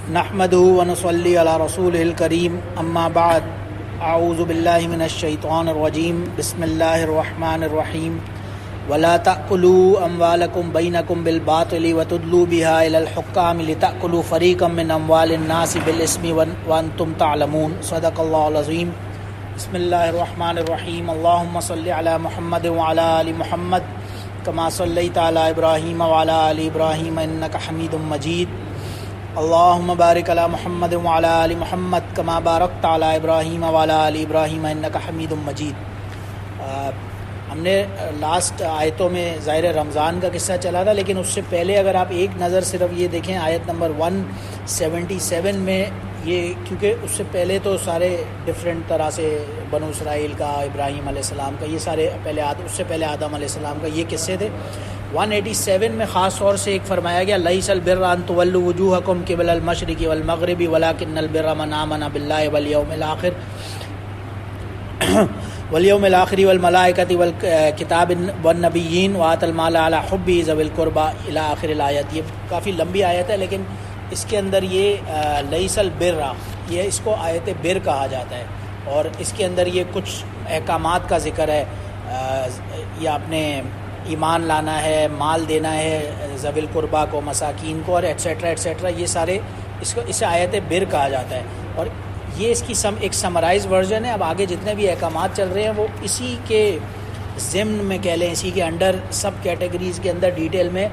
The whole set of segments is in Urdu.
نحمده ونصلي على رسوله الكريم اما بعد اعوذ بالله من الشيطان الرجيم بسم الله الرحمن الرحيم ولا تأكلوا اموالكم بينكم بالباطل وتدلوا بها الى الحكام لتأكلوا فريقا من اموال الناس بالاسم وانتم تعلمون صدق الله العظيم بسم الله الرحمن الرحيم اللهم صل على محمد وعلى ال محمد كما صليت على ابراهيم وعلى ال ابراهيم انك حميد مجيد اللهم بارك على محمد وعلى ال محمد كما باركت على ابراهيم وعلى ال ابراهيم انك حميد مجيد۔ ہم نے لاسٹ آیتوں میں ظاہر رمضان کا قصہ چلا تھا، لیکن اس سے پہلے اگر آپ ایک نظر صرف یہ دیکھیں آیت نمبر 177 میں، یہ کیونکہ اس سے پہلے تو سارے ڈفرینٹ طرح سے بنو اسرائیل کا، ابراہیم علیہ السلام کا، یہ سارے پہلے اس سے پہلے آدم علیہ السلام کا یہ قصے تھے۔ 187 میں خاص طور سے ایک فرمایا گیا لیس البر ان تولوا وجوہکم قبل المشرق والمغرب ولکن البر من آمن باللہ والیوم الآخر والملائکۃ والکتاب والنبیین وآتى المال علی حبہ ذوی القربى الی آخر الآیت۔ یہ کافی لمبی آیت ہے، لیکن اس کے اندر یہ لیس البر، یہ اس کو آیت بر کہا جاتا ہے، اور اس کے اندر یہ کچھ احکامات کا ذکر ہے، یہ اپنے ایمان لانا ہے، مال دینا ہے ذوی القربہ کو، مساکین کو، اور ایٹسیٹرا ایٹسیٹرا، یہ سارے اسے آیت بر کہا جاتا ہے۔ اور یہ اس کی ایک سمرائز ورژن ہے۔ اب آگے جتنے بھی احکامات چل رہے ہیں وہ اسی کے ضمن میں کہہ لیں، اسی کے انڈر سب کیٹیگریز کے اندر ڈیٹیل میں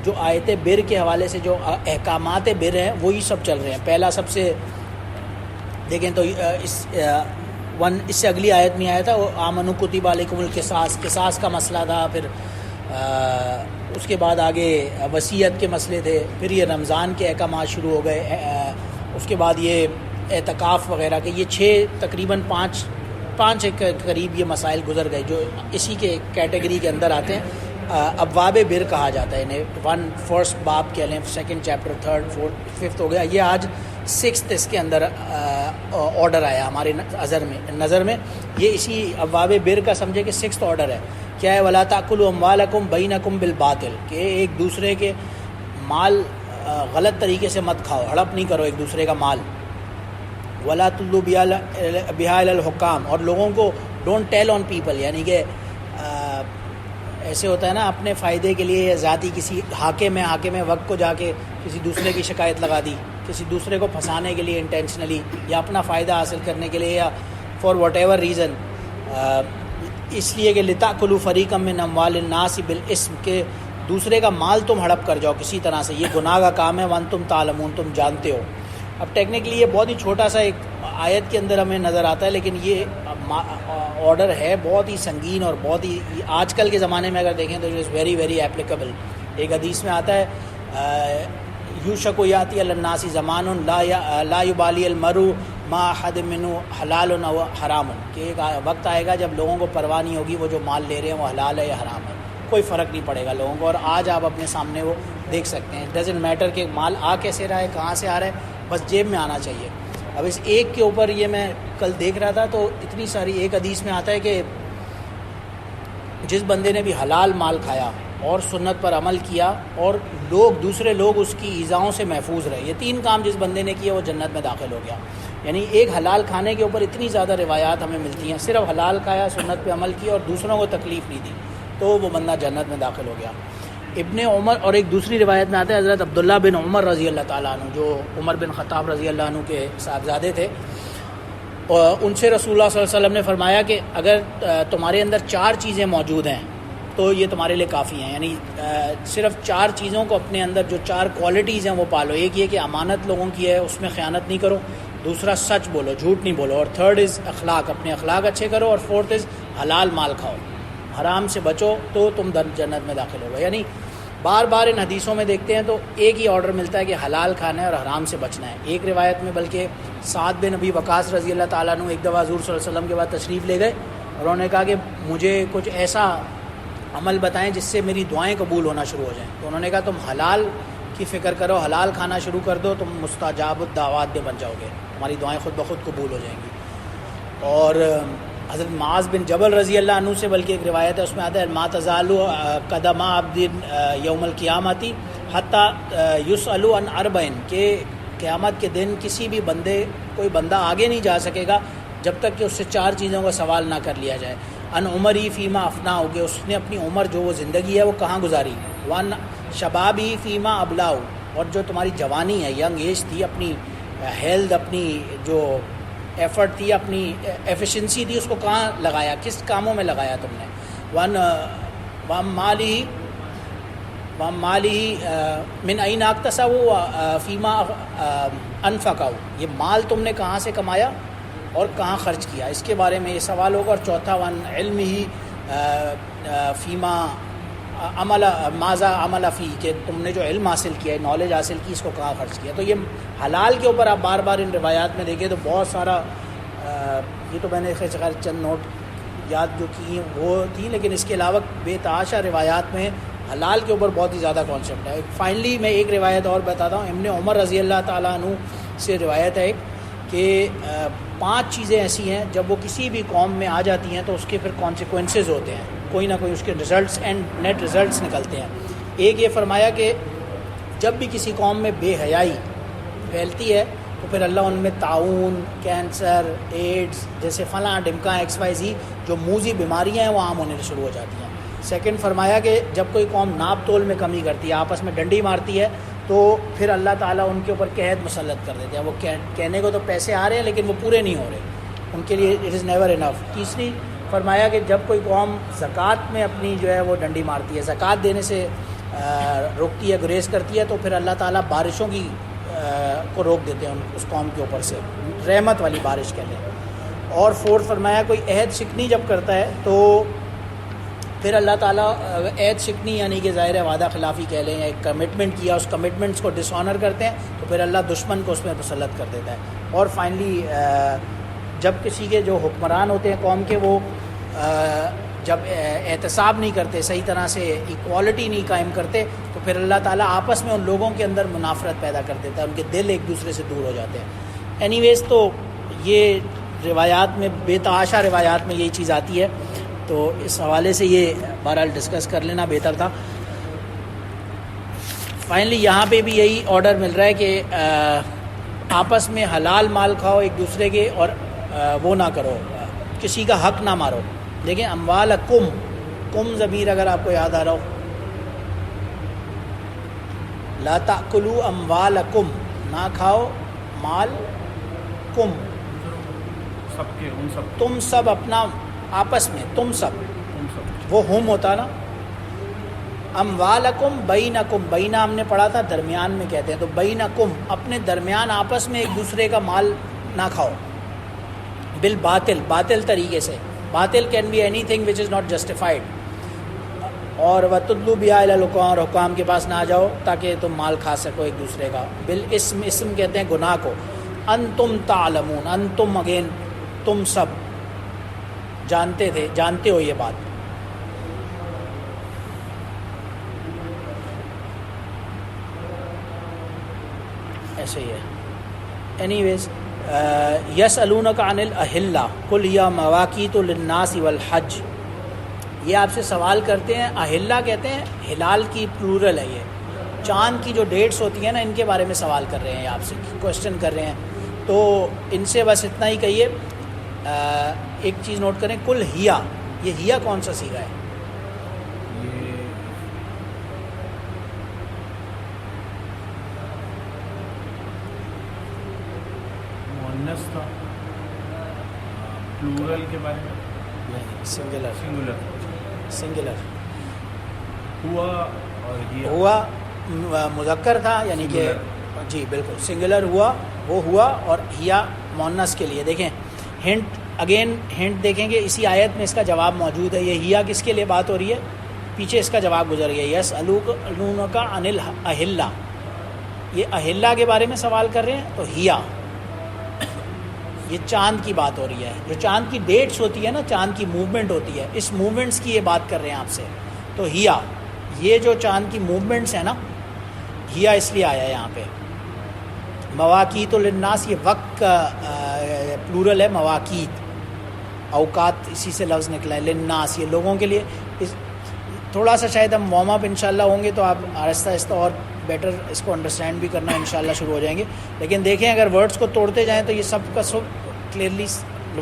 جو آیت بر کے حوالے سے جو احکامات بر ہیں وہی سب چل رہے ہیں۔ پہلا سب سے دیکھیں تو اس سے اگلی آیت میں آیا تھا وہ آمنوا کتب علیکم القصاص، قصاص کا مسئلہ تھا، پھر اس کے بعد آگے وصیت کے مسئلے تھے، پھر یہ رمضان کے احکامات شروع ہو گئے، اس کے بعد یہ اعتکاف وغیرہ کے، یہ 6 تقریباً 5 کے قریب یہ مسائل گزر گئے جو اسی کے کیٹیگری کے اندر آتے ہیں۔ ابواب بر کہا جاتا ہے انہیں، فرسٹ باب کہہ لیں، second chapter, third, fourth, fifth ہو گیا، یہ آج 6th اس کے اندر آرڈر آیا ہمارے نظر میں، یہ اسی ابواب بر کا سمجھے کہ 6th آرڈر ہے۔ کیا ہے؟ وَلَا تَأْكُلُوا أَمْوَالَكُمْ بَيْنَكُمْ بِالْبَاطِلِ، کہ ایک دوسرے کے مال غلط طریقے سے مت کھاؤ، ہڑپ نہیں کرو ایک دوسرے کا مال۔ وَلَا تُدْلُوا بِهَا إِلَى الْحُكَّامِ، اور لوگوں کو ڈونٹ ٹیل آن پیپل، یعنی کہ ایسے ہوتا ہے نا اپنے فائدے کے لیے یا ذاتی کسی حاکم وقت کو جا کے کسی دوسرے کی شکایت لگا دی، کسی دوسرے کو پھنسانے کے لیے انٹینشنلی، یا اپنا فائدہ حاصل کرنے کے لیے، یا فار واٹ ایور ریزن، اس لیے کہ لِتَأْكُلُوا فَرِيقًا مِّنْ أَمْوَالِ النَّاسِ بِالْإِثْمِ، کہ دوسرے کا مال تم ہڑپ کر جاؤ کسی طرح سے، یہ گناہ کا کام ہے، وَأَنْتُمْ تَعْلَمُونَ، تم جانتے ہو۔ اب ٹیکنیکلی یہ بہت ہی چھوٹا سا ایک آیت کے اندر ہمیں نظر آتا ہے، لیکن یہ آرڈر ہے بہت ہی سنگین اور بہت ہی آج کل کے زمانے میں اگر دیکھیں تو it is very very applicable. ایک حدیث میں آتا ہے یوشک یاتی علی الناس زمان لا یبالی المرء ما احد منہ حلال و حرام، کہ ایک وقت آئے گا جب لوگوں کو پرواہ نہیں ہوگی وہ جو مال لے رہے ہیں وہ حلال ہے یا حرام ہے، کوئی فرق نہیں پڑے گا لوگوں کو۔ اور آج آپ اپنے سامنے وہ دیکھ سکتے ہیں، ڈزنٹ میٹر کہ مال آ کیسے رہا ہے، کہاں سے آ رہا ہے، بس جیب میں آنا چاہیے۔ اب اس ایک کے اوپر یہ میں کل دیکھ رہا تھا تو اتنی ساری، ایک حدیث میں آتا ہے کہ جس بندے نے بھی حلال مال کھایا اور سنت پر عمل کیا اور دوسرے لوگ اس کی ایذاؤں سے محفوظ رہے، یہ 3 کام جس بندے نے کیے وہ جنت میں داخل ہو گیا۔ یعنی ایک حلال کھانے کے اوپر اتنی زیادہ روایات ہمیں ملتی ہیں، صرف حلال کھایا، سنت پہ عمل کیا اور دوسروں کو تکلیف نہیں دی تو وہ بندہ جنت میں داخل ہو گیا۔ ابن عمر، اور ایک دوسری روایت میں آتا ہے حضرت عبداللہ بن عمر رضی اللہ تعالیٰ عنہ، جو عمر بن خطاب رضی اللہ عنہ کے صاحبزادے تھے، اور ان سے رسول اللہ صلی اللہ علیہ وسلم نے فرمایا کہ اگر تمہارے اندر 4 چیزیں موجود ہیں تو یہ تمہارے لیے کافی ہیں، یعنی صرف 4 چیزوں کو اپنے اندر، جو 4 کوالٹیز ہیں وہ پالو۔ ایک یہ کہ امانت لوگوں کی ہے، اس میں خیانت نہیں کرو، دوسرا سچ بولو، جھوٹ نہیں بولو، اور تھرڈ از اخلاق، اپنے اخلاق اچھے کرو، اور فورتھ از حلال مال کھاؤ، حرام سے بچو تو تم جنت میں داخل ہوگا۔ یعنی بار بار ان حدیثوں میں دیکھتے ہیں تو ایک ہی آرڈر ملتا ہے کہ حلال کھانا ہے اور حرام سے بچنا ہے۔ ایک روایت میں بلکہ سعد بن ابی وقاص رضی اللہ تعالیٰ عنہ ایک دفعہ حضور صلی اللہ علیہ وسلم کے بعد تشریف لے گئے، اور انہوں نے کہا کہ مجھے کچھ ایسا عمل بتائیں جس سے میری دعائیں قبول ہونا شروع ہو جائیں۔ تو انہوں نے کہا تم حلال کی فکر کرو، حلال کھانا شروع کر دو، تم مستجاب الدعوات میں بن جاؤ گے، تمہاری دعائیں خود بخود قبول ہو جائیں گی۔ اور حضرت معاذ بن جبل رضی اللہ عنہ سے بلکہ ایک روایت ہے، اس میں آتا ہے ما تزال قدم عبد یوم القیامت حتی یسأل عن اربع، کہ قیامت کے دن کسی بھی کوئی بندہ آگے نہیں جا سکے گا جب تک کہ اس سے 4 چیزوں کا سوال نہ کر لیا جائے. ان عمری فیما افنا ہو گیا، اس نے اپنی عمر جو وہ زندگی ہے وہ کہاں گزاری. ون شبابی فیما ابلاؤ، اور جو تمہاری جوانی ہے، ینگ ایج تھی، اپنی ہیلتھ، اپنی جو ایفرٹ تھی، اپنی ایفیشنسی تھی، اس کو کہاں لگایا، کس کاموں میں لگایا تم نے. ون مالی من این اکتسب فیما انفقہ، یہ مال تم نے کہاں سے کمایا اور کہاں خرچ کیا، اس کے بارے میں یہ سوال ہوگا. اور چوتھا ون علم ہی فیما عمل ماذا عمل فی، کہ تم نے جو علم حاصل کیا ہے، نالج حاصل کی، اس کو کہاں خرچ کیا. تو یہ حلال کے اوپر آپ بار بار ان روایات میں دیکھیں تو بہت سارا، یہ تو میں نے خیر چند نوٹ یاد جو کی وہ تھی، لیکن اس کے علاوہ بے تحاشا روایات میں حلال کے اوپر بہت ہی زیادہ کانسیپٹ ہے. فائنلی میں ایک روایت اور بتاتا ہوں. ابن عمر رضی اللہ تعالیٰ عنہ سے روایت ہے کہ 5 چیزیں ایسی ہیں جب وہ کسی بھی قوم میں آ جاتی ہیں تو اس کے پھر کانسیکوینسز ہوتے ہیں، کوئی نہ کوئی اس کے ریزلٹس اینڈ نیٹ ریزلٹس نکلتے ہیں. ایک یہ فرمایا کہ جب بھی کسی قوم میں بے حیائی پھیلتی ہے تو پھر اللہ ان میں طاعون، کینسر، ایڈز جیسے فلاں ڈمکا XYZ جو موذی بیماریاں ہیں وہ عام ہونے شروع ہو جاتی ہیں. سیکنڈ فرمایا کہ جب کوئی قوم ناپ تول میں کمی کرتی ہے، آپس میں ڈنڈی مارتی ہے، تو پھر اللہ تعالیٰ ان کے اوپر قحط مسلط کر دیتے ہیں. وہ کہنے کو تو پیسے آ رہے ہیں لیکن وہ پورے نہیں ہو رہے ان کے لیے، اٹ از نیور انف. تیسری فرمایا کہ جب کوئی قوم زکوٰۃ میں اپنی جو ہے وہ ڈنڈی مارتی ہے، زکوٰۃ دینے سے روکتی ہے، گریز کرتی ہے، تو پھر اللہ تعالیٰ بارشوں کی کو روک دیتے ہیں اس قوم کے اوپر سے، رحمت والی بارش کہتے ہیں. اور فورتھ فرمایا کوئی عہد شکنی جب کرتا ہے تو پھر اللہ تعالیٰ عہد شکنی یعنی کہ ظاہر وعدہ خلافی کہہ لیں، یا ایک کمٹمنٹ کیا، اس کمٹمنٹس کو ڈس آنر کرتے ہیں تو پھر اللہ دشمن کو اس میں مسلط کر دیتا ہے. اور فائنلی جب کسی کے جو حکمران ہوتے ہیں قوم کے، وہ جب احتساب نہیں کرتے، صحیح طرح سے ایکوالٹی نہیں قائم کرتے، تو پھر اللہ تعالیٰ آپس میں ان لوگوں کے اندر منافرت پیدا کر دیتا ہے، ان کے دل ایک دوسرے سے دور ہو جاتے ہیں. اینی ویز تو یہ روایات میں، بے تحاشا روایات میں یہی چیز آتی ہے. تو اس حوالے سے یہ بہرحال ڈسکس کر لینا بہتر تھا. فائنلی یہاں پہ بھی یہی آرڈر مل رہا ہے کہ آپس میں حلال مال کھاؤ ایک دوسرے کے، اور وہ نہ کرو، کسی کا حق نہ مارو. دیکھیں اموالکم ضمیر اگر آپ کو یاد آ رہا ہو، لا تأکلوا اموالکم، نہ کھاؤ مال کم، سب کے، ان سب، تم سب اپنا آپس میں، تم سب، وہ ہم ہوتا نا. اموالکم بینکم، بینا ہم نے پڑھا تھا درمیان میں کہتے ہیں، تو بینکم اپنے درمیان آپس میں ایک دوسرے کا مال نہ کھاؤ بالباطل، باطل طریقے سے. باطل can be any thing which is not justified. اور وتدلوا بہا الی الحکام، اور حکام کے پاس نہ جاؤ تاکہ تم مال کھا سکو ایک دوسرے کا. بالاسم، اسم کہتے ہیں گناہ کو. انتم تعلمون، انتم اگین تم سب جانتے تھے، جانتے ہو یہ بات. ایسے ہی ہے. اینی ویز یسألونک عن الاہلہ قل ہی مواقیت للناس والحج، یہ آپ سے سوال کرتے ہیں. اہلہ کہتے ہیں ہلال کی پلورل ہے، یہ چاند کی جو ڈیٹس ہوتی ہیں نا، ان کے بارے میں سوال کر رہے ہیں، آپ سے کوشچن کر رہے ہیں. تو ان سے بس اتنا ہی کہیے. ایک چیز نوٹ کریں، کل ہیا، یہ ہیا کون سا صیغہ ہے؟ مؤنث تھا، پلورل کے بارے میں، سنگولر، سنگولر ہوا، اور ہیا ہوا مذکر تھا، یعنی کہ جی بالکل سنگولر ہوا، وہ ہوا، اور ہیا مؤنث کے لیے. دیکھیں ہنٹ، اگین ہنٹ دیکھیں گے اسی آیت میں اس کا جواب موجود ہے. یہ ہیا کس کے لیے بات ہو رہی ہے؟ پیچھے اس کا جواب گزر گیا. یسألونک عن الاہلہ، یہ اہلہ کے بارے میں سوال کر رہے ہیں. تو ہیا، یہ چاند کی بات ہو رہی ہے. جو چاند کی ڈیٹس ہوتی ہے نا، چاند کی موومنٹ ہوتی ہے، اس موومنٹس کی یہ بات کر رہے ہیں آپ سے. تو ہیا، یہ جو چاند کی موومنٹس ہیں نا، ہیا اس لیے آیا یہاں پہ. مواقیت للناس، یہ وقت کا پلورل ہے، مواقیت، اوقات اسی سے لفظ نکلا ہے. للناس، یہ لوگوں کے لیے. تھوڑا سا شاید ہم وارم اپ انشاءاللہ ہوں گے تو آپ آہستہ آہستہ اور بیٹر اس کو انڈرسٹینڈ بھی کرنا انشاءاللہ شروع ہو جائیں گے. لیکن دیکھیں اگر ورڈز کو توڑتے جائیں تو یہ سب کا سب کلیئرلی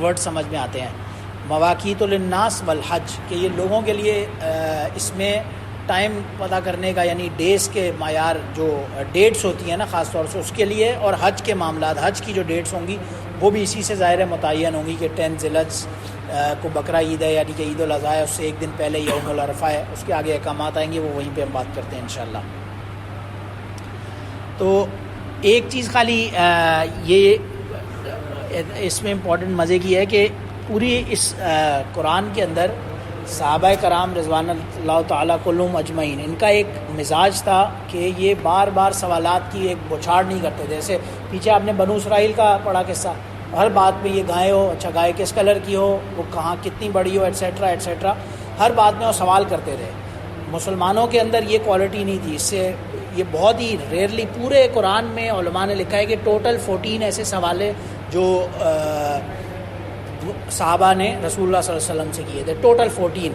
ورڈ سمجھ میں آتے ہیں. مواقیت للناس والحج کہ یہ لوگوں کے لیے اس میں ٹائم پتہ کرنے کا یعنی ڈیز کے معیار جو ڈیٹس ہوتی ہیں نا خاص طور سے اس کے لیے, اور حج کے معاملات حج کی جو ڈیٹس ہوں گی وہ بھی اسی سے ظاہر متعین ہوں گی کہ 10 ذی الحجہ کو بقرہ عید ہے یعنی کہ عید الاضحیٰ ہے, اس سے ایک دن پہلے یوم العرفہ ہے, اس کے آگے احکامات آئیں گے وہ وہیں پہ ہم بات کرتے ہیں انشاءاللہ. تو ایک چیز خالی یہ اس میں امپورٹنٹ مزے کی ہے کہ پوری اس قرآن کے اندر صحابہ کرام رضوان اللہ تعالیٰ کلہم اجمعین ان کا ایک مزاج تھا کہ یہ بار بار سوالات کی ایک بوچھاڑ نہیں کرتے. جیسے پیچھے آپ نے بنو اسرائیل کا پڑھا قصہ, ہر بات میں یہ گائے ہو, اچھا گائے کس کلر کی ہو, وہ کہاں کتنی بڑی ہو, ایٹسیٹرا ایٹسیٹرا, ہر بات میں وہ سوال کرتے رہے. مسلمانوں کے اندر یہ کوالٹی نہیں تھی. اس سے یہ بہت ہی ریئرلی پورے قرآن میں علماء نے لکھا ہے کہ ٹوٹل 14 ایسے سوال ہیں جو صحابہ نے رسول اللہ صلی اللہ علیہ وسلم سے کیے تھے, ٹوٹل 14,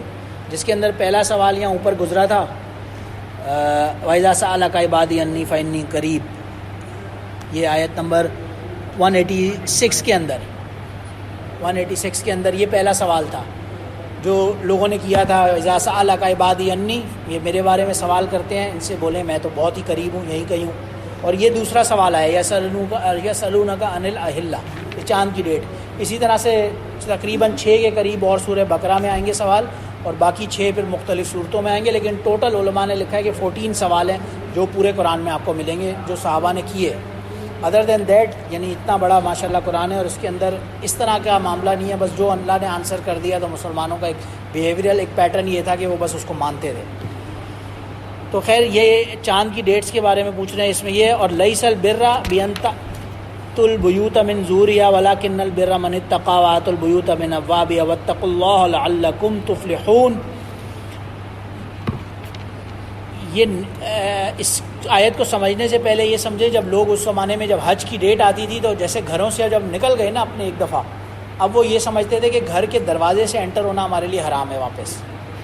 جس کے اندر پہلا سوال یہاں اوپر گزرا تھا وَإِذَا سَأَلَكَ عِبَادِي عَنِّي فَإِنِّي قَرِيبٌ, یہ آیت نمبر 186 کے اندر 186 کے اندر یہ پہلا سوال تھا جو لوگوں نے کیا تھا. اذا سألک عبادی انی, یہ میرے بارے میں سوال کرتے ہیں, ان سے بولیں میں تو بہت ہی قریب ہوں, یہیں کہیں ہوں. اور یہ دوسرا سوال ہے یسألونک عن الاہلہ, یہ چاند کی ڈیٹ. اسی طرح سے تقریباً 6 کے قریب اور سورہ بقرہ میں آئیں گے سوال, اور باقی 6 پھر مختلف صورتوں میں آئیں گے. لیکن ٹوٹل علماء نے لکھا ہے کہ 14 سوال ہیں جو پورے قرآن میں آپ کو ملیں گے جو صحابہ نے کیے. ادر دین دیٹ یعنی اتنا بڑا ماشاءاللہ قرآن ہے اور اس کے اندر اس طرح کا معاملہ نہیں ہے بس جو اللہ نے آنسر کر دیا. تو مسلمانوں کا ایک بیہیویئرل ایک پیٹرن یہ تھا کہ وہ بس اس کو مانتے تھے. تو خیر یہ چاند کی ڈیٹس کے بارے میں پوچھ رہے ہیں, اس میں یہ اور لیس البر بان تأتوا البیوت من ظہورہا ولکن البر من اتقی وآتوا البیوت من ابوابہا واتقوا اللہ لعلکم تفلحون. یہ اس آیت کو سمجھنے سے پہلے یہ سمجھے جب لوگ اس زمانے میں جب حج کی ڈیٹ آتی تھی تو جیسے گھروں سے جب نکل گئے نا اپنے ایک دفعہ, اب وہ یہ سمجھتے تھے کہ گھر کے دروازے سے انٹر ہونا ہمارے لیے حرام ہے واپس.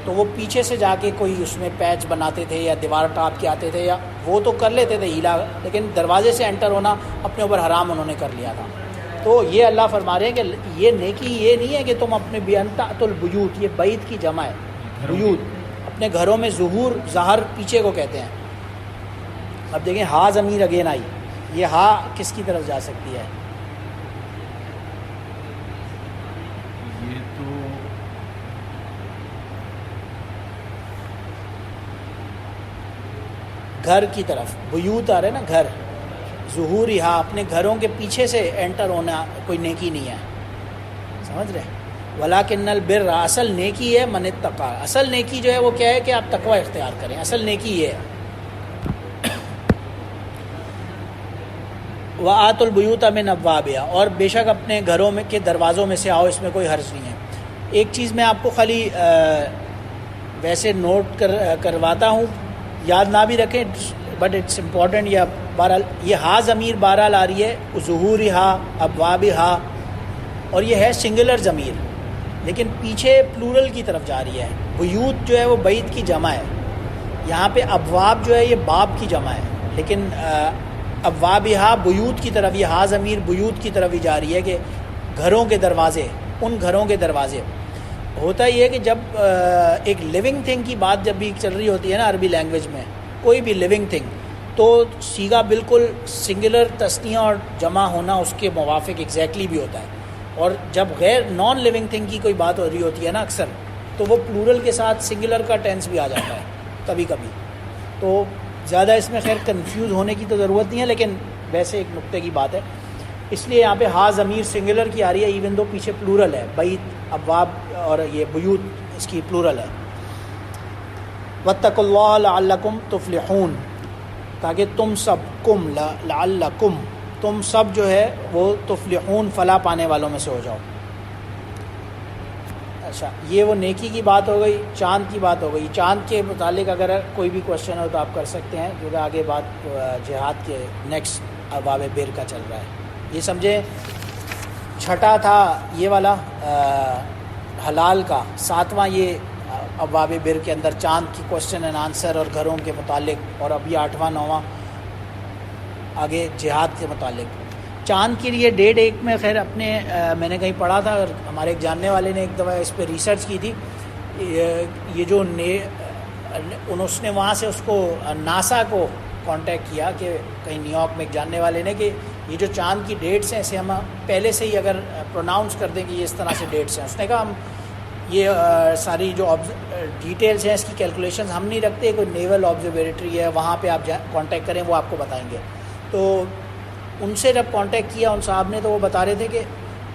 تو وہ پیچھے سے جا کے کوئی اس میں پیچ بناتے تھے یا دیوار ٹاپ کے آتے تھے, یا وہ تو کر لیتے تھے ہیلا, لیکن دروازے سے انٹر ہونا اپنے اوپر حرام انہوں نے کر لیا تھا. تو یہ اللہ فرما رہے ہیں کہ یہ نیکی یہ نہیں ہے کہ تم اپنے بان تأتوا البیوت, یہ بیت کی جمع ہے بیوت, اپنے گھروں میں ظہور ظہر پیچھے کو کہتے ہیں. اب دیکھیں ہا ضمیر اگین آئی, یہ ہا کس کی طرف جا سکتی ہے؟ یہ تو گھر کی طرف, بیوت آ رہے نا گھر, ظہور ہا اپنے گھروں کے پیچھے سے انٹر ہونا کوئی نیکی نہیں ہے, سمجھ رہے؟ ولیکن البر, اصل نیکی ہے من اتقی, اصل نیکی جو ہے وہ کیا ہے کہ آپ تقوی اختیار کریں, اصل نیکی یہ ہے. وآتوا البیوت من ابوابہا, اور بے شک اپنے گھروں میں کے دروازوں میں سے آؤ, اس میں کوئی حرج نہیں ہے. ایک چیز میں آپ کو خالی ویسے نوٹ کرواتا ہوں, یاد نہ بھی رکھیں بٹ اٹس امپورٹنٹ. یا بہرحال یہ ہا ضمیر بہرحال آ رہی ہے ظہورہا ابوابہا, اور یہ ہے سنگولر ضمیر لیکن پیچھے پلورل کی طرف جا رہی ہے. بیوت جو ہے وہ بیت کی جمع ہے, یہاں پہ ابواب جو ہے یہ باب کی جمع ہے, لیکن ابوابہا بیوت کی طرف, یہ ہا ضمیر بیوت کی طرف ہی جا رہی ہے کہ گھروں کے دروازے, ان گھروں کے دروازے. ہوتا یہ ہے کہ جب ایک لیونگ تھنگ کی بات جب بھی چل رہی ہوتی ہے نا عربی لینگویج میں, کوئی بھی لیونگ تھنگ, تو صیغہ بالکل سنگولر تثنیہ اور جمع ہونا اس کے موافق ایگزیکٹلی بھی ہوتا ہے. اور جب غیر نان لیونگ تھنگ کی کوئی بات ہو رہی ہوتی ہے نا اکثر, تو وہ پلورل کے ساتھ سنگولر کا ٹینس بھی آ جاتا ہے کبھی کبھی. تو زیادہ اس میں خیر کنفیوز ہونے کی تو ضرورت نہیں ہے, لیکن ویسے ایک نقطے کی بات ہے, اس لیے یہاں پہ ہا ضمیر سنگولر کی آ رہی ہے ایون دو پیچھے پلورل ہے, بیت ابواب اور یہ بیوت اس کی پلورل ہے. واتقوا اللہ لعلکم تفلحون, تاکہ تم سب کم لعلکم تم سب جو ہے وہ تفلحون فلاح پانے والوں میں سے ہو جاؤ. اچھا یہ وہ نیکی کی بات ہو گئی, چاند کی بات ہو گئی. چاند کے متعلق اگر کوئی بھی کوشچن ہو تو آپ کر سکتے ہیں, کیونکہ آگے بات جہاد کے نیکسٹ ابواب بر کا چل رہا ہے. یہ سمجھیں چھٹا تھا یہ والا حلال کا, 7واں یہ ابواب بر کے اندر چاند کی کوشچن اینڈ آنسر اور گھروں کے متعلق، اور ابھی 8واں 9واں آگے جہاد کے متعلق. چاند کے لیے ڈیٹ ایک میں خیر اپنے میں نے کہیں پڑھا تھا، اور ہمارے ایک جاننے والے نے ایک دفعہ اس پہ ریسرچ کی تھی. یہ جو اس نے وہاں سے اس کو ناسا کو کانٹیکٹ کیا کہ کہیں نیو یارک میں ایک جاننے والے نے کہ یہ جو چاند کی ڈیٹس ہیں اسے ہم پہلے سے ہی اگر پروناؤنس کر دیں کہ یہ اس طرح سے ڈیٹس ہیں. اس نے کہا ہم یہ ساری جو ڈیٹیلز ہیں اس کی کیلکولیشنز ہم نہیں رکھتے، کوئی نیول آبزرویٹری ہے وہاں پہ آپ کانٹیکٹ کریں، وہ آپ کو بتائیں گے. تو ان سے جب کانٹیکٹ کیا ان صاحب نے تو وہ بتا رہے تھے کہ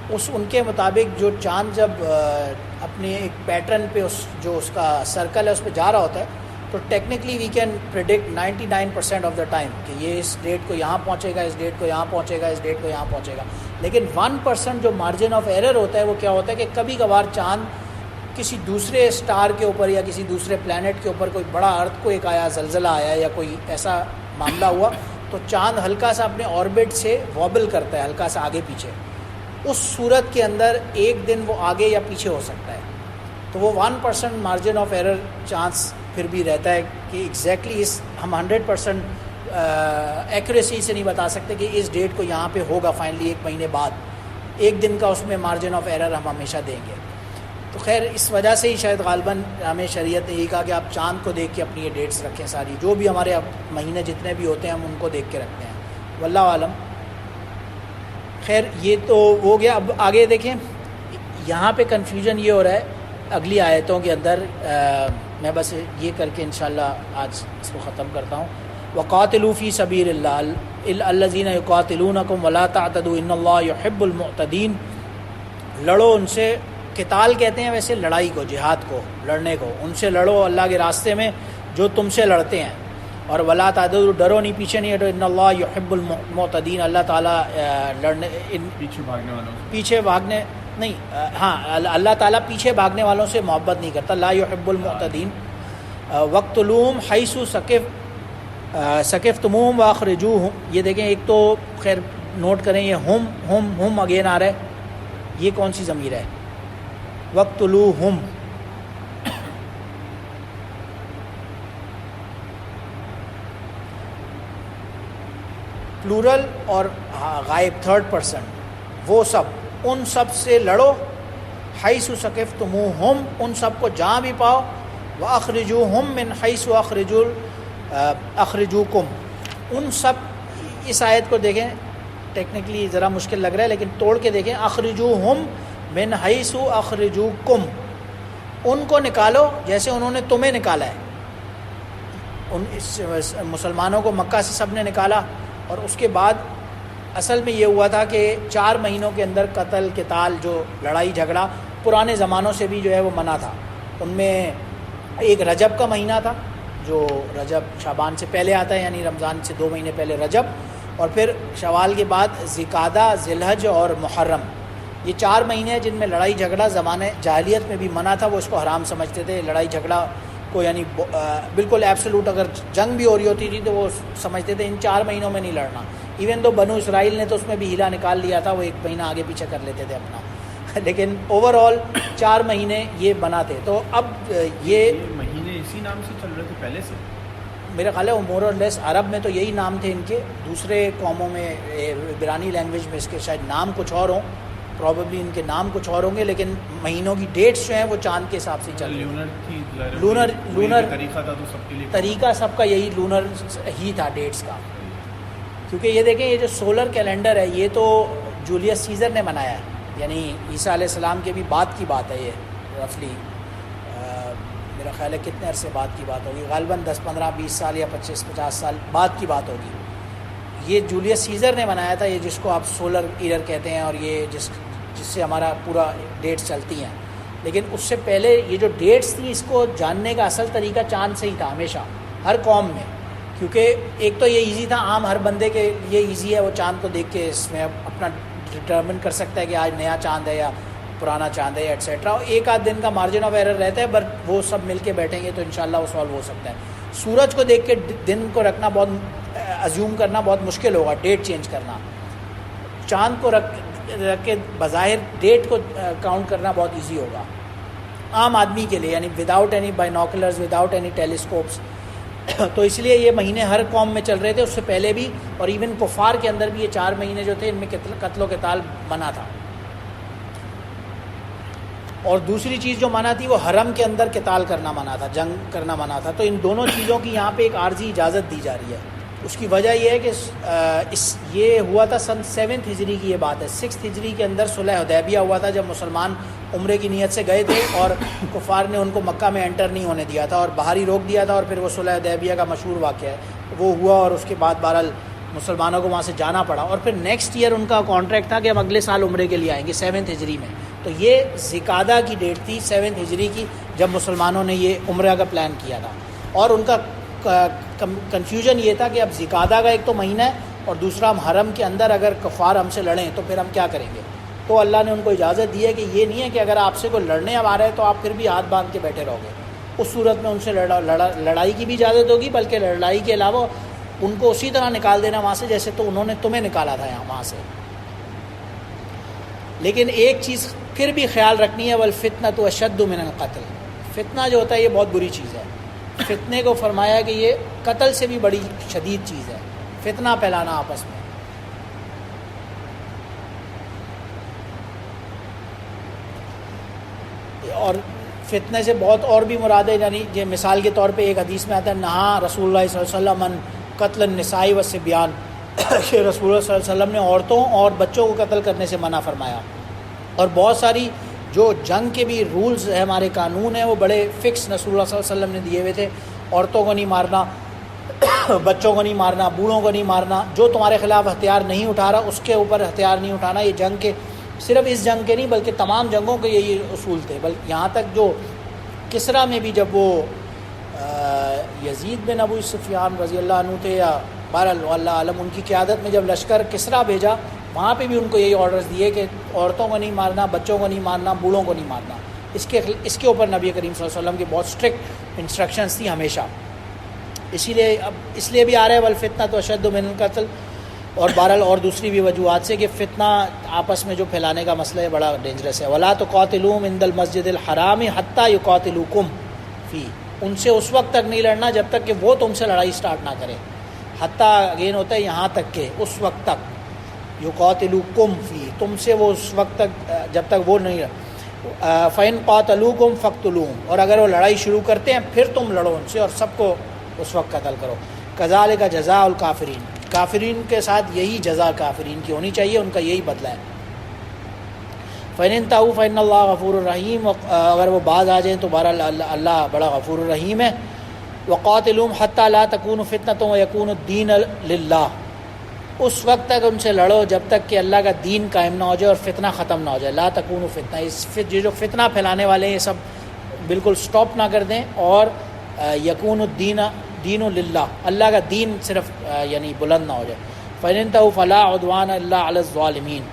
ان کے مطابق جو چاند جب اپنے ایک پیٹرن پہ اس کا سرکل ہے اس پہ جا رہا ہوتا ہے تو technically we can predict 99% of the time کہ یہ اس ڈیٹ کو یہاں پہنچے گا، اس ڈیٹ کو یہاں پہنچے گا، اس ڈیٹ کو یہاں پہنچے گا. لیکن 1% جو مارجن آف ایرر ہوتا ہے وہ کیا ہوتا ہے کہ کبھی کبھار چاند کسی دوسرے اسٹار کے اوپر یا کسی دوسرے پلانٹ کے اوپر کوئی بڑا ارتھ کوئک آیا، زلزلہ آیا یا کوئی ایسا معاملہ ہوا تو چاند ہلکا سا اپنے آربٹ سے وابل کرتا ہے، ہلکا سا آگے پیچھے. اس صورت کے اندر ایک دن وہ آگے یا پیچھے ہو سکتا ہے. تو وہ 1% مارجن آف ایرر چانس پھر بھی رہتا ہے کہ ایگزیکٹلی ہم 100% ایکوریسی سے نہیں بتا سکتے کہ اس ڈیٹ کو یہاں پہ ہوگا فائنلی ایک مہینے بعد. ایک دن کا اس میں مارجن آف ایرر ہم ہمیشہ دیں گے. تو خیر اس وجہ سے ہی شاید غالباً ہمیں شریعت نے یہی کہا کہ آپ چاند کو دیکھ کے اپنی یہ ڈیٹس رکھیں، ساری جو بھی ہمارے اب مہینے جتنے بھی ہوتے ہیں ہم ان کو دیکھ کے رکھتے ہیں. واللہ عالم. خیر یہ تو ہو گیا. اب آگے دیکھیں یہاں پہ کنفیوژن یہ ہو رہا ہے اگلی آیتوں کے اندر. میں بس یہ کر کے انشاءاللہ آج اس کو ختم کرتا ہوں. وَقَاتِلُوا فِي سَبِيلِ اللَّهِ الَّذِينَ يُقَاتِلُونَكُمْ وَلَا تَعْتَدُوا إِنَّ اللَّهَ يُحِبُّ الْمُعْتَدِينَ. لڑو ان سے، قتال کہتے ہیں ویسے لڑائی کو، جہاد کو، لڑنے کو. ان سے لڑو اللہ کے راستے میں جو تم سے لڑتے ہیں. اور ولا تعتدوا، ڈرو نہیں، پیچھے نہیں ہٹو. ان اللہ یحب المعتدین، اللہ تعالیٰ لڑنے پیچھے بھاگنے والوں سے، پیچھے بھاگنے نہیں، ہاں اللہ تعالیٰ پیچھے بھاگنے والوں سے محبت نہیں کرتا. لا یحب المعتدین. وقتلوہم حیث ثقفتموہم واخرجوہم. یہ دیکھیں ایک تو خیر نوٹ کریں یہ ہم اگین آ رہا ہے. یہ کون سی ضمیر ہے؟ وقتلوہم. پلورل اور غائب تھرڈ پرسن. وہ سب، ان سب سے لڑو. حیث ثقفتموہم، ان سب کو جہاں بھی پاؤ. واخرجوہم من حیث اخرجوکم. ان سب، اس آیت کو دیکھیں ٹیکنیکلی ذرا مشکل لگ رہا ہے لیکن توڑ کے دیکھیں. اخرجوہم من حیث اخرجوکم. ان کو نکالو جیسے انہوں نے تمہیں نکالا ہے. ان مسلمانوں کو مکہ سے سب نے نکالا. اور اس کے بعد اصل میں یہ ہوا تھا کہ 4 مہینوں کے اندر قتل قتال، جو لڑائی جھگڑا پرانے زمانوں سے بھی جو ہے وہ منع تھا. ان میں ایک رجب کا مہینہ تھا جو رجب شعبان سے پہلے آتا ہے، یعنی رمضان سے 2 مہینے پہلے رجب. اور پھر شوال کے بعد ذوالقعدہ، ذی الحج اور محرم. یہ 4 مہینے ہیں جن میں لڑائی جھگڑا زمانے جاہلیت میں بھی منع تھا. وہ اس کو حرام سمجھتے تھے لڑائی جھگڑا کو، یعنی بالکل ایبسولوٹ اگر جنگ بھی ہو رہی ہوتی تھی تو وہ سمجھتے تھے ان 4 مہینوں میں نہیں لڑنا. ایون تو بنو اسرائیل نے تو اس میں بھی ہیلا نکال لیا تھا، وہ 1 مہینہ آگے پیچھے کر لیتے تھے اپنا. لیکن اوور آل 4 مہینے یہ بنا تھے. تو اب یہ مہینے اسی نام سے چل رہے تھے پہلے سے. میرا خیال ہے مور اور لیس عرب میں تو یہی نام تھے ان کے. دوسرے قوموں میں عبرانی لینگویج میں اس کے شاید نام کچھ اور ہوں، پروبیبلی ان کے نام کچھ اور ہوں گے، لیکن مہینوں کی ڈیٹس جو ہیں وہ چاند کے حساب سے چل رہی ہیں. لونر طریقہ تھا تو سب کے لیے طریقہ سب کا یہی لونر ہی تھا ڈیٹس کا. کیونکہ یہ دیکھیں یہ جو سولر کیلنڈر ہے یہ تو جولیس سیزر نے بنایا ہے، یعنی عیسیٰ علیہ السلام کے بھی بعد کی بات ہے. یہ رفلی میرا خیال ہے کتنے عرصے بعد کی بات ہوگی، غالباً 10 15 20 سال یا 25 50 سال بعد کی بات ہوگی. یہ جولیس سیزر نے بنایا تھا، یہ جس کو آپ سولر ایئر کہتے ہیں، اور یہ جس سے ہمارا پورا ڈیٹس چلتی ہیں. لیکن اس سے پہلے یہ جو ڈیٹس تھیں اس کو جاننے کا اصل طریقہ چاند سے ہی تھا ہمیشہ ہر قوم میں. کیونکہ ایک تو یہ ایزی تھا، عام ہر بندے کے یہ ایزی ہے، وہ چاند کو دیکھ کے اس میں اپنا ڈٹرمن کر سکتا ہے کہ آج نیا چاند ہے یا پرانا چاند ہے ایٹسیٹرا. 1 دن کا مارجن آف ایرر رہتا ہے، بٹ وہ سب مل کے بیٹھیں گے تو انشاءاللہ وہ سالو ہو سکتا ہے. سورج کو دیکھ کے دن کو رکھنا بہت ازیوم کرنا بہت مشکل ہوگا، ڈیٹ چینج کرنا. چاند کو رکھ کے بظاہر ڈیٹ کو کاؤنٹ کرنا بہت ایزی ہوگا. عام آدمی کے لیے، یعنی without any binoculars, without any telescopes. تو اس لیے یہ مہینے ہر قوم میں چل رہے تھے، اس سے پہلے بھی، اور ایون کفار کے اندر بھی یہ 4 مہینے جو تھے ان میں قتل و قتال منع تھا. اور دوسری چیز جو منع تھی وہ حرم کے اندر قتال کرنا منع تھا، جنگ کرنا منع تھا. تو ان دونوں چیزوں کی یہاں پہ ایک عارضی اجازت دی جا رہی ہے. اس کی وجہ یہ ہے کہ یہ ہوا تھا سن 7 ہجری کی یہ بات ہے. 6 ہجری کے اندر صلح حدیبیہ ہوا تھا، جب مسلمان عمرے کی نیت سے گئے تھے اور کفار نے ان کو مکہ میں انٹر نہیں ہونے دیا تھا اور باہر ہی روک دیا تھا، اور پھر وہ صلح حدیبیہ کا مشہور واقعہ ہے وہ ہوا، اور اس کے بعد بہرحال مسلمانوں کو وہاں سے جانا پڑا. اور پھر نیکسٹ ایئر ان کا کانٹریکٹ تھا کہ ہم اگلے سال عمرے کے لیے آئیں گے 7 ہجری میں. تو یہ ذوالقعدہ کی ڈیٹ تھی 7 ہجری کی جب مسلمانوں نے یہ عمرہ کا پلان کیا تھا. اور ان کا کنفیوژن یہ تھا کہ اب ذوالقعدہ کا ایک تو مہینہ ہے اور دوسرا ہم حرم کے اندر اگر کفار ہم سے لڑیں تو پھر ہم کیا کریں گے. تو اللہ نے ان کو اجازت دی ہے کہ یہ نہیں ہے کہ اگر آپ سے کوئی لڑنے اب آ رہا ہے تو آپ پھر بھی ہاتھ باندھ کے بیٹھے رہو گے. اس صورت میں ان سے لڑائی کی بھی اجازت ہوگی، بلکہ لڑائی کے علاوہ ان کو اسی طرح نکال دینا وہاں سے جیسے تو انہوں نے تمہیں نکالا تھا یہاں وہاں سے. لیکن ایک چیز پھر بھی خیال رکھنی ہے، والفتنۃ اشد من القتل. فتنہ جو ہوتا ہے یہ بہت بری چیز ہے. فتنے کو فرمایا کہ یہ قتل سے بھی بڑی شدید چیز ہے، فتنہ پھیلانا آپس میں. اور فتنے سے بہت اور بھی مرادیں، یعنی یہ مثال کے طور پہ ایک حدیث میں آتا ہے نہا رسول اللہ صلی اللہ علیہ وسلم عن قتل النساء والصبیان، کہ رسول اللہ صلی اللہ علیہ وسلم نے عورتوں اور بچوں کو قتل کرنے سے منع فرمایا. اور بہت ساری جو جنگ کے بھی رولز ہیں، ہمارے قانون ہیں، وہ بڑے فکس رسول اللہ صلی اللہ علیہ وسلم نے دیے ہوئے تھے. عورتوں کو نہیں مارنا، بچوں کو نہیں مارنا، بوڑھوں کو نہیں مارنا، جو تمہارے خلاف ہتھیار نہیں اٹھا رہا اس کے اوپر ہتھیار نہیں اٹھانا. یہ جنگ کے، صرف اس جنگ کے نہیں بلکہ تمام جنگوں کے یہی اصول تھے. بلکہ یہاں تک جو کسریٰ میں بھی جب وہ یزید بن ابو سفیان رضی اللہ عنہ تھے، یا بہرحال اللہ عالم، ان کی قیادت میں جب لشکر کسریٰ بھیجا وہاں پہ بھی ان کو یہی آرڈرز دیے کہ عورتوں کو نہیں مارنا، بچوں کو نہیں مارنا، بوڑھوں کو نہیں مارنا. اس کے اوپر نبی کریم صلی اللہ علیہ وسلم کی بہت اسٹرکٹ انسٹرکشنز تھیں ہمیشہ. اسی لیے اب اس لیے بھی آ رہا ہے والفتنۃ اشد من القتل. اور بہرحال اور دوسری بھی وجوہات سے کہ فتنہ آپس میں جو پھیلانے کا مسئلہ ہے بڑا ڈینجرس ہے. ولا تقاتلوہم عند المسجد الحرام حتی یقاتلوکم فی، ان سے اس وقت تک نہیں لڑنا جب تک کہ وہ تم سے لڑائی سٹارٹ نہ کرے. حتی اگین ہوتا ہے یہاں تک کہ، اس وقت تک. یقاتلوکم فی، تم سے وہ اس وقت تک جب تک وہ نہیں. فَإِن قَاتَلُوكُمْ فَاقْتُلُوهُمْ، اور اگر وہ لڑائی شروع کرتے ہیں پھر تم لڑو ان سے اور سب کو اس وقت قتل کرو. كَذَلِكَ جَزَاءُ الْكَافِرِينَ، کافرین کے ساتھ یہی جزا کافرین کی ہونی چاہیے، ان کا یہی بدلہ ہے. فَإِنِ انْتَهُوا فَإِنَّ اللَّهَ غَفُورٌ رَحِيمٌ، اگر وہ باز آ جائیں تو بہرحال اللہ بڑا غفور الرحیم ہے. وَقَاتِلُوهُمْ حَتَّى لَا تَكُونَ فِتْنَةٌ وَيَكُونَ الدِّينُ لِلَّهِ، اس وقت تک ان سے لڑو جب تک کہ اللہ کا دین قائم نہ ہو جائے اور فتنہ ختم نہ ہو جائے. لا تکون فتنہ، اس جو فتنہ پھیلانے والے ہیں یہ سب بالکل سٹاپ نہ کر دیں. اور یکون الدین دین للہ، اللہ کا دین صرف یعنی بلند نہ ہو جائے. فَإِنِ انْتَهُوا فَلَا عُدْوَانَ إِلَّا عَلَى الظَّالِمِينَ.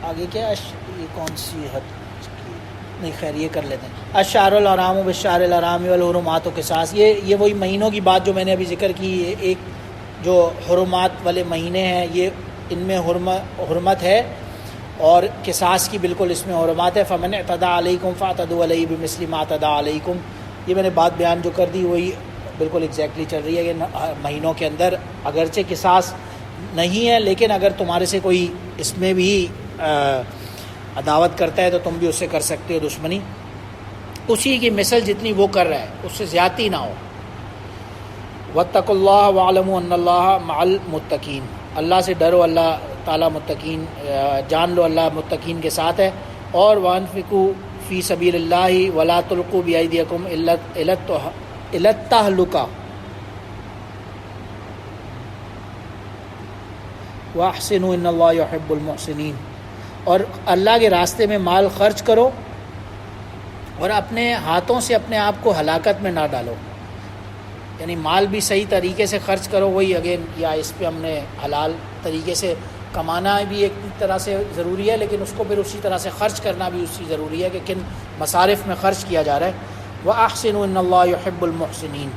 آگے کیا یہ کون سی حد نہیں، خیر یہ کر لیتے ہیں. الشہر الحرام بالشہر الحرام والحرمات قصاص، یہ وہی مہینوں کی بات جو میں نے ابھی ذکر کی. ایک جو حرمات والے مہینے ہیں یہ ان میں حرمت ہے اور قصاص کی بالکل اس میں حرمات ہے. فمن اعتدى علیکم فاعتدوا علیہ بمثل ما اعتدى علیکم، یہ میں نے بات بیان جو کر دی وہی بالکل ایگزیکٹلی چل رہی ہے کہ مہینوں کے اندر اگرچہ قصاص نہیں ہے لیکن اگر تمہارے سے کوئی اس میں بھی عداوت کرتا ہے تو تم بھی اس سے کر سکتے ہو دشمنی، اسی کی مثل جتنی وہ کر رہا ہے اس سے زیادتی نہ ہو. واتقوا اللہ واعلموا ان اللہ مع المتقین، اللہ سے ڈرو، اللہ تعالیٰ متقین، جان لو اللہ متقین کے ساتھ ہے. اور وانفقوا فی سبیل اللہ ولا تلقوا بایدیکم الی التہلکہ واحسنوا ان اللہ یحب المحسنین، اور اللہ کے راستے میں مال خرچ کرو اور اپنے ہاتھوں سے اپنے آپ کو ہلاکت میں نہ ڈالو. یعنی مال بھی صحیح طریقے سے خرچ کرو، وہی اگین یا اس پہ ہم نے حلال طریقے سے کمانا بھی ایک طرح سے ضروری ہے لیکن اس کو پھر اسی طرح سے خرچ کرنا بھی اسی ضروری ہے کہ کن مصارف میں خرچ کیا جا رہا ہے. وَأَحْسِنُوا إِنَّ اللَّهَ يُحِبُّ الْمُحْسِنِينَ.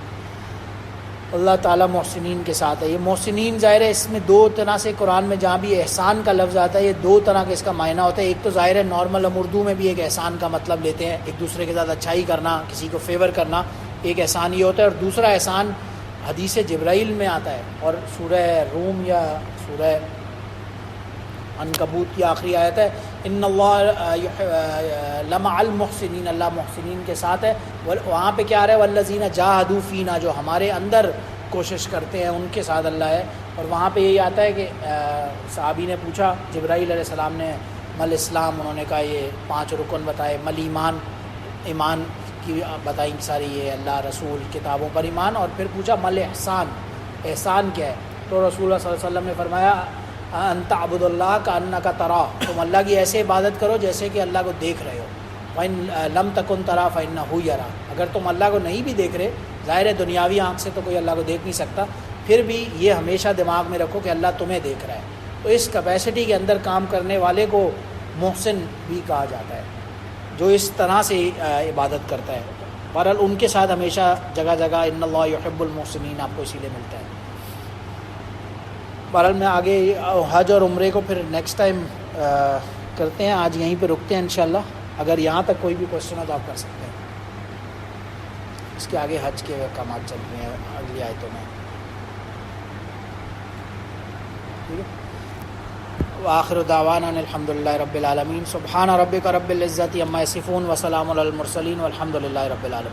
اللہ تعالیٰ محسنین کے ساتھ ہے. یہ محسنین ظاہر ہے اس میں دو طرح سے قرآن میں جہاں بھی احسان کا لفظ آتا ہے یہ دو طرح کے اس کا معنی ہوتا ہے. ایک تو ظاہر ہے نارمل ہم اردو میں بھی ایک احسان کا مطلب لیتے ہیں, ایک دوسرے کے ساتھ اچھائی کرنا, کسی کو فیور کرنا, ایک احسان یہ ہوتا ہے. اور دوسرا احسان حدیث جبرائیل میں آتا ہے, اور سورہ روم یا سورہ عنکبوت کی آخری آیت ہے ان اللہ لمع المحسنین, اللہ محسنین کے ساتھ ہے. وہاں پہ کیا آ رہا ہے والذین جاہدوا فینا, جو ہمارے اندر کوشش کرتے ہیں ان کے ساتھ اللہ ہے. اور وہاں پہ یہی آتا ہے کہ صحابی نے پوچھا جبرائیل علیہ السلام نے مل اسلام, انہوں نے کہا یہ 5 رکن بتائے. مل ایمان, ایمان کی بتائیں ساری, یہ اللہ رسول کتابوں پر ایمان. اور پھر پوچھا مل احسان, احسان کیا ہے؟ تو رسول اللہ صلی اللہ علیہ وسلم نے فرمایا ان تعبد اللہ کأنک تراہ, تم اللہ کی ایسے عبادت کرو جیسے کہ اللہ کو دیکھ رہے ہو. وَإِن لَمْ تَكُنْ تَرَى فَإِنَّهُ يَرَى, اگر تم اللہ کو نہیں بھی دیکھ رہے, ظاہر ہے دنیاوی آنکھ سے تو کوئی اللہ کو دیکھ نہیں سکتا, پھر بھی یہ ہمیشہ دماغ میں رکھو کہ اللہ تمہیں دیکھ رہا ہے. تو اس کیپیسٹی کے اندر کام کرنے والے کو محسن بھی کہا جاتا ہے, جو اس طرح سے عبادت کرتا ہے. بہرحال ان کے ساتھ ہمیشہ جگہ جگہ ان اللہ یحب المحسنین آپ کو اسی لیے ملتا ہے. بہرحال میں آگے حج اور عمرے کو پھر نیکسٹ ٹائم کرتے ہیں, آج یہیں پہ رکتے ہیں انشاءاللہ. اگر یہاں تک کوئی بھی کوشچن ہو تو آپ کر سکتے ہیں. اس کے آگے حج کے احکامات چل رہے ہیں اگلی آیتوں میں. ٹھیک ہے, وآخر دعوانا الحمدللہ رب العالمین. سبحان ربک رب العزت عما یصفون وسلام علی المرسلین والحمد للہ رب العالمین.